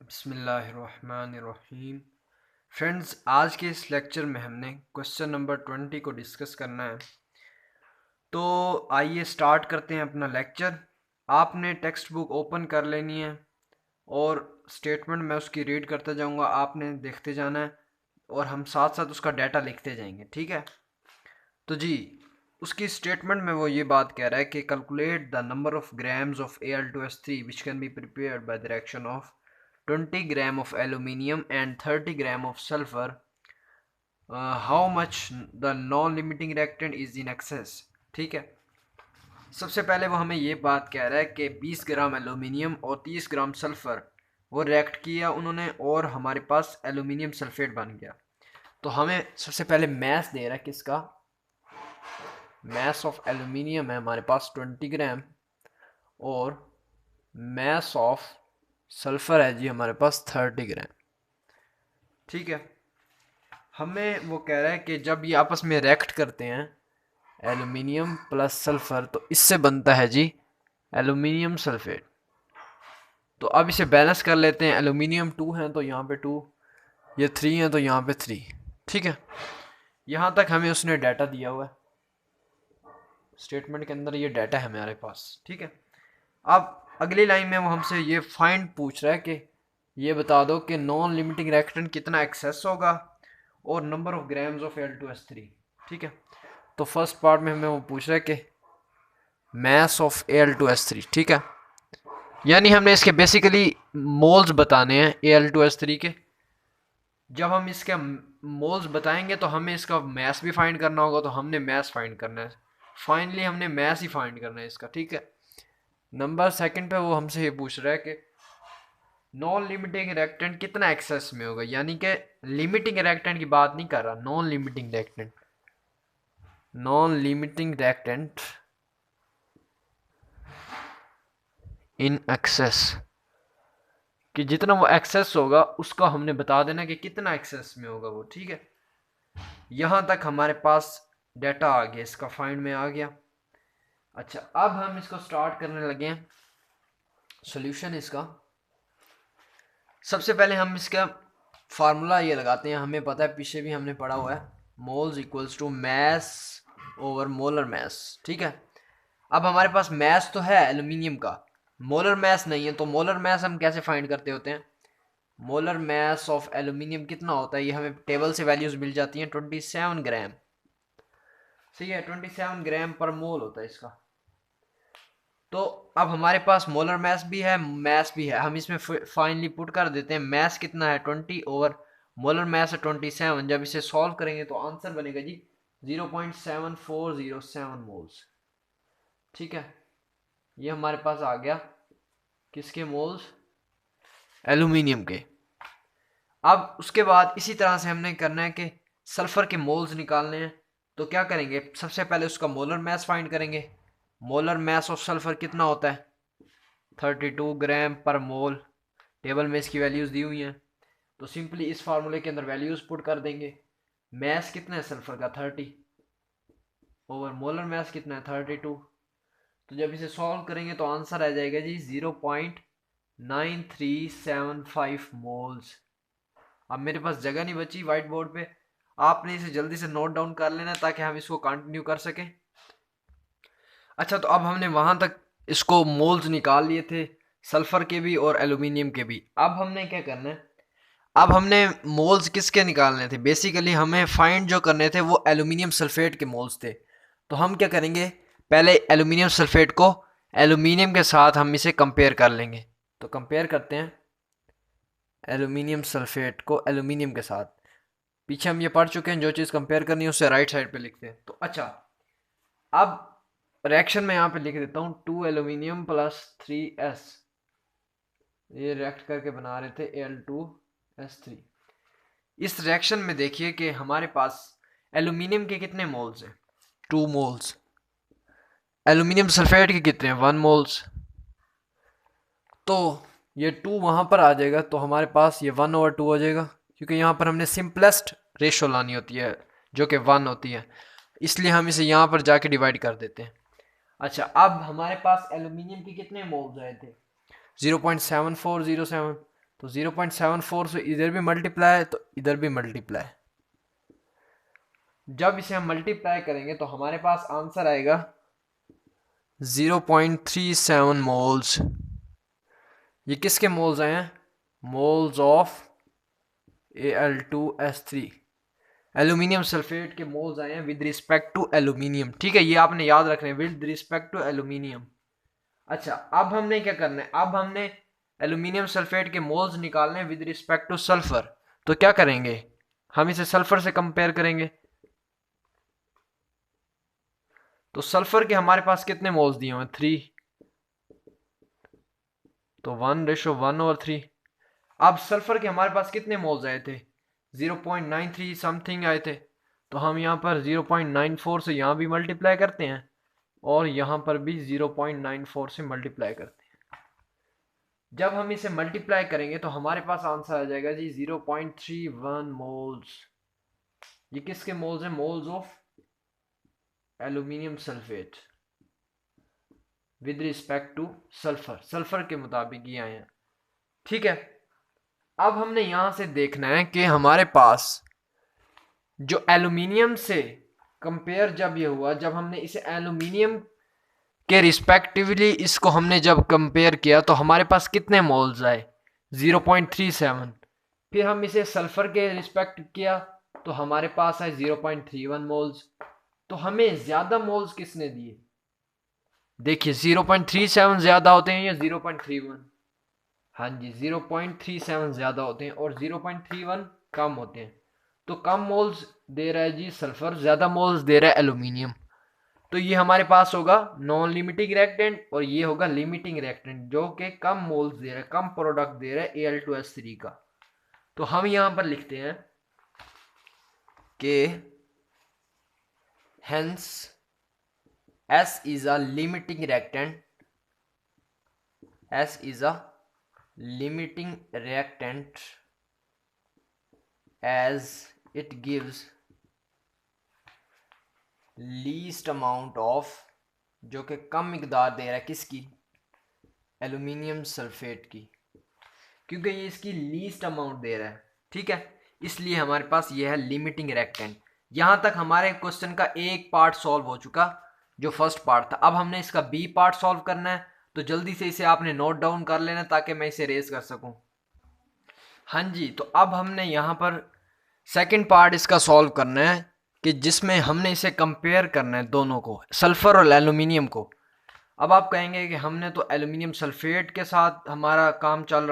बिस्मिल्लाहिर्रहमानिर्रहीम। फ्रेंड्स, आज के इस लेक्चर में हमने क्वेश्चन नंबर 20 को डिस्कस करना है। तो आइए स्टार्ट करते हैं अपना लेक्चर। आपने टेक्स्ट बुक ओपन कर लेनी है और स्टेटमेंट मैं उसकी रीड करता जाऊंगा, आपने देखते जाना है और हम साथ साथ उसका डाटा लिखते जाएंगे, ठीक है। तो जी, उसकी स्टेटमेंट में वो ये बात कह रहा है कि calculate the number of grams of Al2S3 which can be prepared by the reaction of 20 gram of aluminium and 30 gram of sulphur. How much the non limiting reactant is in excess. ठीक है, सबसे पहले वो हमें ये बात कह रहा है कि 20 ग्राम एल्यूमिनियम और 30 ग्राम सल्फर वो रिएक्ट किया उन्होंने और हमारे पास एल्यूमिनियम सल्फेट बन गया। तो हमें सबसे पहले मैथ दे रहा है किसका, मैथ ऑफ एल्यूमिनियम है हमारे पास 20 ग्राम और मैथ ऑफ सल्फर है जी हमारे पास 30 ग्राम। ठीक है, हमें वो कह रहा है कि जब ये आपस में रिएक्ट करते हैं एल्यूमिनियम प्लस सल्फर तो इससे बनता है जी एल्यूमिनियम सल्फेट। तो अब इसे बैलेंस कर लेते हैं, एल्यूमिनियम 2 है तो यहाँ पे 2, ये 3 है तो यहाँ पे 3। ठीक है, यहाँ तक हमें उसने डाटा दिया हुआ है, स्टेटमेंट के अंदर ये डाटा है हमारे पास। ठीक है, अब अगली लाइन में वो हमसे ये फाइंड पूछ रहा है कि ये बता दो कि नॉन लिमिटिंग रिएक्टेंट कितना एक्सेस होगा और number of grams of Al2S3। ठीक है, तो फर्स्ट पार्ट में हमें वो पूछ रहा है कि मास ऑफ Al2S3। ठीक है, यानी हमने इसके बेसिकली मोल्स बताने हैं Al2S3 के। जब हम इसके मोल्स बताएंगे तो हमें इसका मास भी फाइंड करना होगा, तो हमने मास फाइंड करना है। फाइनली हमने मास ही फाइंड करना है इसका। ठीक है, नंबर सेकंड पे वो हमसे ये पूछ रहा है कि नॉन लिमिटिंग रिएक्टेंट कितना एक्सेस में होगा, यानी कि लिमिटिंग रिएक्टेंट की बात नहीं कर रहा, non limiting reactant, non limiting reactant in excess, कि जितना वो एक्सेस होगा उसका हमने बता देना कि कितना एक्सेस में होगा वो। ठीक है, यहां तक हमारे पास डाटा आ गया, इसका फाइंड में आ गया। अच्छा, अब हम इसको स्टार्ट करने लगे हैं सॉल्यूशन इसका। सबसे पहले हम इसका फार्मूला ये लगाते हैं, हमें पता है पीछे भी हमने पढ़ा हुआ है, moles equals to mass over molar mass. ठीक है, अब हमारे पास मैस तो है एल्यूमिनियम का, मोलर मैस नहीं है, तो मोलर मैस हम कैसे फाइंड करते होते हैं, मोलर मैस ऑफ एल्यूमिनियम कितना होता है, ये हमें टेबल से वैल्यूज मिल जाती हैं 27 ग्राम। सही है, 27 ग्राम पर मोल होता है इसका। तो अब हमारे पास मोलर मैस भी है, मैस भी है, हम इसमें फाइनली पुट कर देते हैं। मैस कितना है 20 ओवर मोलर मैस है 27। जब इसे सॉल्व करेंगे तो आंसर बनेगा जी 0.7407 मोल्स। ठीक है, ये हमारे पास आ गया किसके मोल्स, एल्यूमिनियम के। अब उसके बाद इसी तरह से हमने करना है कि सल्फर के मोल्स निकालने हैं। तो क्या करेंगे, सबसे पहले उसका मोलर मैस फाइंड करेंगे। मोलर मैस ऑफ सल्फर कितना होता है 32 ग्राम पर मोल, टेबल में इसकी वैल्यूज दी हुई हैं, तो सिंपली इस फार्मूले के अंदर वैल्यूज पुट कर देंगे। मैस कितना है सल्फर का 30 ओवर मोलर मैस कितना है 32। तो जब इसे सॉल्व करेंगे तो आंसर आ जाएगा जी 0.9375 मोल्स। अब मेरे पास जगह नहीं बची व्हाइट बोर्ड पे, आपने इसे जल्दी से नोट डाउन कर लेना ताकि हम इसको कंटिन्यू कर सकें। अच्छा, तो अब हमने वहां तक इसको मोल्स निकाल लिए थे सल्फर के भी और एल्यूमिनियम के भी। अब हमने क्या करना है, अब हमने मोल्स किसके निकालने थे, बेसिकली हमें फाइंड जो करने थे वो एल्यूमिनियम सल्फेट के मोल्स थे। तो हम क्या करेंगे, पहले एल्यूमिनियम सल्फेट को एल्यूमिनियम के साथ हम इसे कंपेयर कर लेंगे। तो कंपेयर करते हैं एल्यूमिनियम सल्फेट को एल्यूमिनियम के साथ। पीछे हम ये पढ़ चुके हैं, जो चीज़ कंपेयर करनी है उससे राइट साइड पे लिखते हैं। तो अच्छा, अब रिएक्शन में यहाँ पे लिख देता हूँ 2 एल्यूमिनियम प्लस 3s, ये रिएक्ट करके बना रहे थे Al2S3। इस रिएक्शन में देखिए कि हमारे पास एल्यूमिनियम के कितने मोल्स हैं 2 मोल्स, एल्यूमिनियम सल्फेट के कितने हैं 1 मोल्स। तो ये 2 वहाँ पर आ जाएगा तो हमारे पास ये 1/2 हो जाएगा, क्योंकि यहाँ पर हमने सिंपलेस्ट रेशो लानी होती है जो कि 1 होती है, इसलिए हम इसे यहाँ पर जाके डिवाइड कर देते हैं। अच्छा, अब हमारे पास एल्यूमिनियम के कितने मोल्स आए थे 0.7407, तो 0.74 से इधर भी मल्टीप्लाई है तो इधर भी मल्टीप्लाई। जब इसे हम मल्टीप्लाई करेंगे तो हमारे पास आंसर आएगा 0.37 मोल्स। ये किसके मोल्स आए हैं? Moles of Al2S3, aluminium sulphate के मोल्स आए हैं विद रिस्पेक्ट टू एल्यूमिनियम। ठीक है, ये आपने याद रखना है, विद रिस्पेक्ट टू एल्यूमिनियम। अच्छा, अब हमने क्या करना है? अब हमने एल्यूमिनियम सल्फेट के मोल्स निकालने हैं विद रिस्पेक्ट टू सल्फर। तो क्या करेंगे? हम इसे सल्फर से कंपेयर करेंगे। तो सल्फर के हमारे पास कितने मोल्स दिए हुए हैं? 3, तो 1:1/3। अब सल्फर के हमारे पास कितने मोल्स आए थे? 0.93 समथिंग आए थे। तो हम यहाँ पर 0.94 से यहाँ भी मल्टीप्लाई करते हैं और यहाँ पर भी 0.94 से मल्टीप्लाई करते हैं। जब हम इसे मल्टीप्लाई करेंगे तो हमारे पास आंसर आ जाएगा जी 0.31 मोल्स। ये किसके मोल्स हैं? Moles of aluminium sulphate with respect two sulphur. Sulphur के मुताबिक ये आए हैं। ठीक है, अब हमने यहां से देखना है कि हमारे पास जो एल्यूमिनियम से कंपेयर जब ये हुआ, जब हमने इसे एल्यूमिनियम के रिस्पेक्टिवली इसको हमने जब कंपेयर किया तो हमारे पास कितने मोल्स आए? 0.37। फिर हम इसे सल्फर के रिस्पेक्ट किया तो हमारे पास आए 0.31 मोल्स। तो हमें ज्यादा मोल्स किसने दिए? देखिए 0.37 ज्यादा होते हैं या 0.31? हाँ जी, 0.37 ज्यादा होते हैं और 0.31 कम होते हैं। तो कम मोल्स दे रहा है जी सल्फर, ज्यादा मोल्स दे रहा है एल्यूमिनियम। तो ये हमारे पास होगा नॉन लिमिटिंग रिएक्टेंट और ये होगा लिमिटिंग रिएक्टेंट, जो कि कम मोल्स दे रहा है, कम प्रोडक्ट दे रहा है Al2S3 का। तो हम यहां पर लिखते हैं कि hence S is a limiting reactant, S is a limiting reactant as it gives least amount of, जो कि कम मिकदार दे रहा है किसकी? एल्यूमिनियम सल्फेट की, क्योंकि ये इसकी लीस्ट अमाउंट दे रहा है। ठीक है, इसलिए हमारे पास ये है लिमिटिंग रिएक्टेंट। यहां तक हमारे क्वेश्चन का एक पार्ट सॉल्व हो चुका, जो फर्स्ट पार्ट था। अब हमने इसका बी पार्ट सॉल्व करना है, तो जल्दी से इसे आपने नोट डाउन कर लेना ताकि मैं इसे रेस कर सकूं। हाँ जी, तो अब हमने यहाँ पर सेकंड पार्ट इसका सॉल्व करना है कि जिसमें हमने इसे कंपेयर करना है दोनों को, सल्फर और एल्यूमिनियम को। अब आप कहेंगे कि हमने तो एल्यूमिनियम सल्फेट के साथ हमारा काम चल रहा